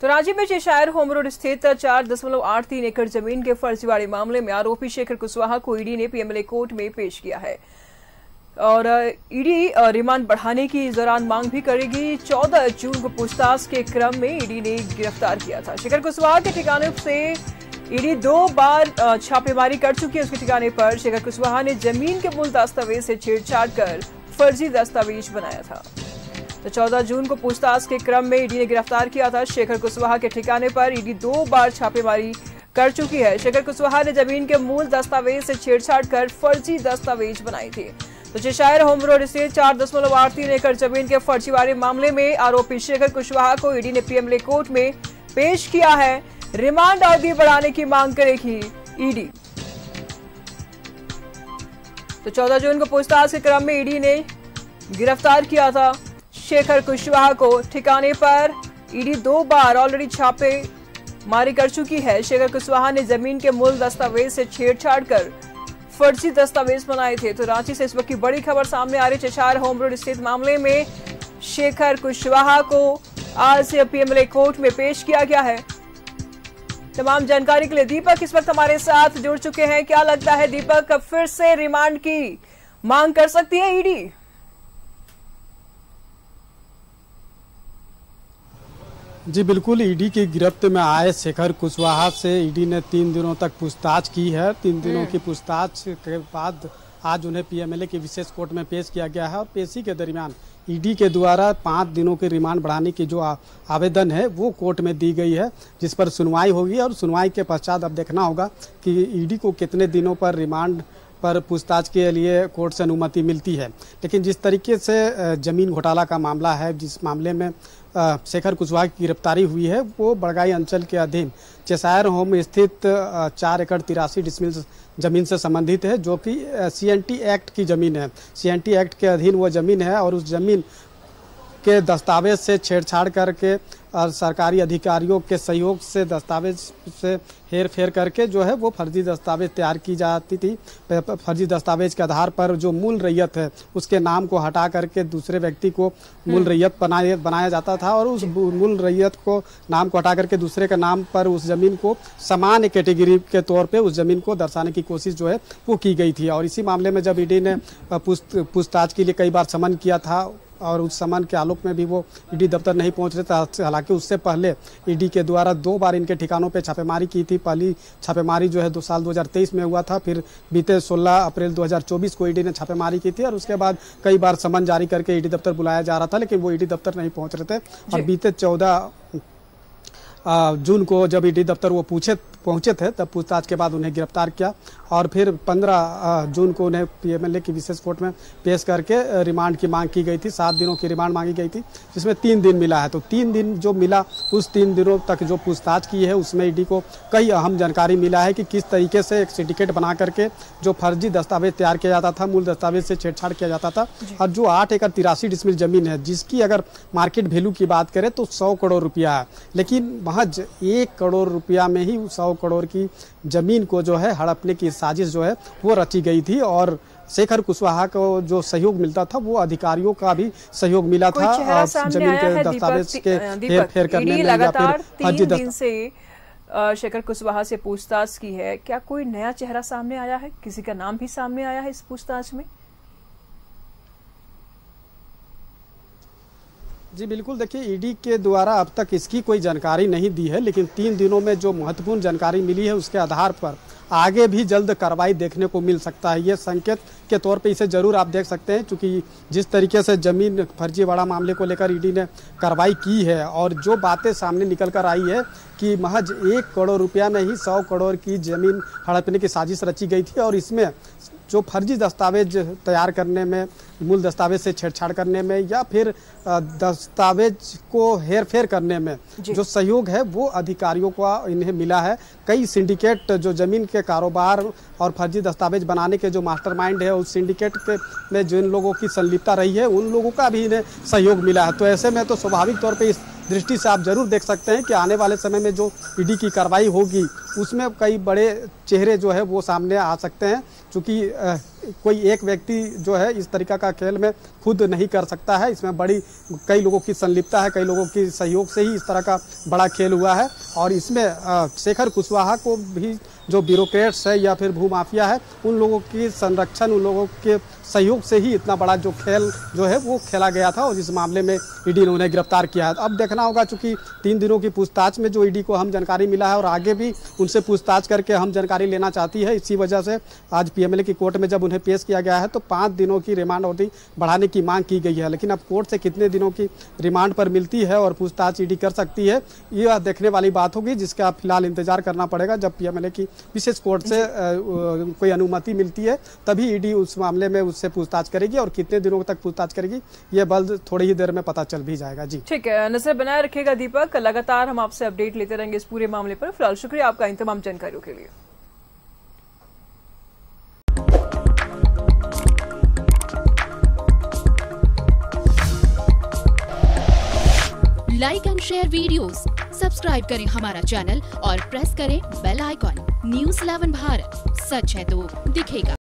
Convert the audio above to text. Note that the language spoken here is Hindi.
तो रांची में चेशायर होम रोड स्थित 4.83 एकड़ जमीन के फर्जीवाड़े मामले में आरोपी शेखर कुशवाहा को ईडी ने पीएमएलए कोर्ट में पेश किया है और ईडी रिमांड बढ़ाने की इस दौरान मांग भी करेगी। 14 जून को पूछताछ के क्रम में ईडी ने गिरफ्तार किया था। शेखर कुशवाहा के ठिकाने से ईडी 2 बार छापेमारी कर चुकी है। उसके ठिकाने पर शेखर कुशवाहा ने जमीन के मूल दस्तावेज से छेड़छाड़ कर फर्जी दस्तावेज बनाया था। तो 14 जून को पूछताछ के क्रम में ईडी ने गिरफ्तार किया था। शेखर कुशवाहा के ठिकाने पर ईडी 2 बार छापेमारी कर चुकी है। शेखर कुशवाहा ने जमीन के मूल दस्तावेज से छेड़छाड़ कर फर्जी दस्तावेज बनाई थी। तो चेशायर होम रोड स्थित 4.83 एकड़ जमीन के फर्जीवाड़े मामले में आरोपी शेखर कुशवाहा को ईडी ने पीएमएलए कोर्ट में पेश किया है। रिमांड अवधि बढ़ाने की मांग करेगी ईडी। तो 14 जून को पूछताछ के क्रम में ईडी ने गिरफ्तार किया था शेखर कुशवाहा को। ठिकाने पर ईडी 2 बार ऑलरेडी छापे मारी कर चुकी है। शेखर कुशवाहा ने जमीन के मूल दस्तावेज से छेड़छाड़ कर फर्जी दस्तावेज बनाए थे। तो रांची से इस वक्त की बड़ी खबर सामने आ रही। चेशायर होम रोड स्थित मामले में शेखर कुशवाहा को आज पीएमएलए कोर्ट में पेश किया गया है। तमाम जानकारी के लिए दीपक इस वक्त हमारे साथ जुड़ चुके हैं। क्या लगता है दीपक, अब फिर से रिमांड की मांग कर सकती है ईडी? जी बिल्कुल, ईडी की गिरफ्त में आए शेखर कुशवाहा से ईडी ने 3 दिनों तक पूछताछ की है। 3 दिनों की पूछताछ के बाद आज उन्हें पीएमएलए की विशेष कोर्ट में पेश किया गया है और पेशी के दरमियान ईडी के द्वारा 5 दिनों के रिमांड बढ़ाने की जो आवेदन है वो कोर्ट में दी गई है, जिस पर सुनवाई होगी और सुनवाई के पश्चात अब देखना होगा कि ईडी को कितने दिनों पर रिमांड पर पूछताछ के लिए कोर्ट से अनुमति मिलती है। लेकिन जिस तरीके से जमीन घोटाला का मामला है, जिस मामले में शेखर कुशवाहा की गिरफ्तारी हुई है, वो बड़गाई अंचल के अधीन चेशायर होम स्थित 4 एकड़ 83 डिसमिल जमीन से संबंधित है, जो कि सीएनटी एक्ट की जमीन है। सीएनटी एक्ट के अधीन वो जमीन है और उस जमीन के दस्तावेज से छेड़छाड़ करके और सरकारी अधिकारियों के सहयोग से दस्तावेज से हेर फेर करके जो है वो फर्जी दस्तावेज तैयार की जाती थी। फर्जी दस्तावेज के आधार पर जो मूल रैयत है उसके नाम को हटा करके दूसरे व्यक्ति को मूल रैयत बनाया जाता था और उस मूल रैयत को नाम को हटा करके दूसरे के नाम पर उस जमीन को सामान्य कैटेगरी के तौर पे उस जमीन को दर्शाने की कोशिश जो है वो की गई थी। और इसी मामले में जब ईडी ने पूछताछ के लिए कई बार समन किया था और उस समन के आलोक में भी वो ईडी दफ्तर नहीं पहुंच रहे थे। हालांकि उससे पहले ईडी के द्वारा 2 बार इनके ठिकानों पे छापेमारी की थी। पहली छापेमारी जो है 2 साल 2023 में हुआ था, फिर बीते 16 अप्रैल 2024 को ईडी ने छापेमारी की थी और उसके बाद कई बार समन जारी करके ईडी दफ्तर बुलाया जा रहा था, लेकिन वो ईडी दफ्तर नहीं पहुंच रहे थे। और बीते 14 जून को जब ईडी दफ्तर वो पहुंचे थे तब पूछताछ के बाद उन्हें गिरफ्तार किया और फिर 15 जून को उन्हें पीएमएलए की विशेष कोर्ट में पेश करके रिमांड की मांग की गई थी। 7 दिनों की रिमांड मांगी गई थी, जिसमें 3 दिन मिला है। तो 3 दिन जो मिला, उस 3 दिनों तक जो पूछताछ की है उसमें ईडी को कई अहम जानकारी मिला है कि किस तरीके से एक सिंडिकेट बना करके जो फर्जी दस्तावेज तैयार किया जाता था, मूल दस्तावेज से छेड़छाड़ किया जाता था। और जो 8 एकड़ 83 डिसमिल जमीन है, जिसकी अगर मार्केट वैल्यू की बात करें तो 100 करोड़ रुपया है, लेकिन महज 1 करोड़ रुपया में ही 100 करोड़ की जमीन को जो है हड़पने की साजिश जो है वो रची गई थी। और शेखर कुशवाहा को जो सहयोग मिलता था वो अधिकारियों का भी सहयोग मिला था जमीन के दस्तावेज के हेर फेर करने में। लगातार 3 दिन से शेखर कुशवाहा से पूछताछ की है, क्या कोई नया चेहरा सामने आया है? किसी का नाम भी सामने आया है इस पूछताछ में? जी बिल्कुल, देखिए ईडी के द्वारा अब तक इसकी कोई जानकारी नहीं दी है, लेकिन 3 दिनों में जो महत्वपूर्ण जानकारी मिली है उसके आधार पर आगे भी जल्द कार्रवाई देखने को मिल सकता है। ये संकेत के तौर पे इसे जरूर आप देख सकते हैं, क्योंकि जिस तरीके से जमीन फर्जीवाड़ा मामले को लेकर ईडी ने कार्रवाई की है और जो बातें सामने निकल कर आई है कि महज 1 करोड़ रुपया में ही 100 करोड़ की जमीन हड़पने की साजिश रची गई थी और इसमें जो फर्जी दस्तावेज तैयार करने में, मूल दस्तावेज से छेड़छाड़ करने में या फिर दस्तावेज को हेर फेर करने में जो सहयोग है वो अधिकारियों को इन्हें मिला है। कई सिंडिकेट जो जमीन के कारोबार और फर्जी दस्तावेज बनाने के जो मास्टरमाइंड है, उस सिंडिकेट के में जिन लोगों की संलिप्तता रही है उन लोगों का भी इन्हें सहयोग मिला है। तो ऐसे में तो स्वाभाविक तौर पे इस दृष्टि से आप जरूर देख सकते हैं कि आने वाले समय में जो ईडी की कार्रवाई होगी उसमें कई बड़े चेहरे जो है वो सामने आ सकते हैं, क्योंकि कोई एक व्यक्ति जो है इस तरीका का खेल में खुद नहीं कर सकता है। इसमें बड़ी कई लोगों की संलिप्तता है, कई लोगों के सहयोग से ही इस तरह का बड़ा खेल हुआ है। और इसमें शेखर कुशवाहा को भी जो ब्यूरोक्रेट्स है या फिर भूमाफिया है उन लोगों की संरक्षण, उन लोगों के सहयोग से ही इतना बड़ा जो खेल जो है वो खेला गया था और इस मामले में ईडी ने उन्हें गिरफ्तार किया है। अब देखना होगा, चूंकि 3 दिनों की पूछताछ में जो ईडी को हम जानकारी मिला है और आगे भी उनसे पूछताछ करके हम जानकारी लेना चाहती है, इसी वजह से आज पीएमएलए की कोर्ट में जब उन्हें पेश किया गया है तो 5 दिनों की रिमांड अवधि बढ़ाने की मांग की गई है। लेकिन अब कोर्ट से कितने दिनों की रिमांड पर मिलती है और पूछताछ ईडी कर सकती है, यह देखने वाली बात होगी, जिसका फिलहाल इंतजार करना पड़ेगा। जब पीएमएलए की विशेष कोर्ट से कोई अनुमति मिलती है तभी ईडी उस मामले में उससे पूछताछ करेगी और कितने दिनों तक पूछताछ करेगी ये बल थोड़ी ही देर में पता चल भी जाएगा। जी ठीक है, नजर बनाए रखिएगा दीपक, लगातार हम आपसे अपडेट लेते रहेंगे इस पूरे मामले पर। फिलहाल शुक्रिया आपका इन तमाम जानकारियों के लिए। Like and share videos, subscribe करें हमारा चैनल और प्रेस करें बेल आइकॉन। News 11 भारत, सच है तो दिखेगा।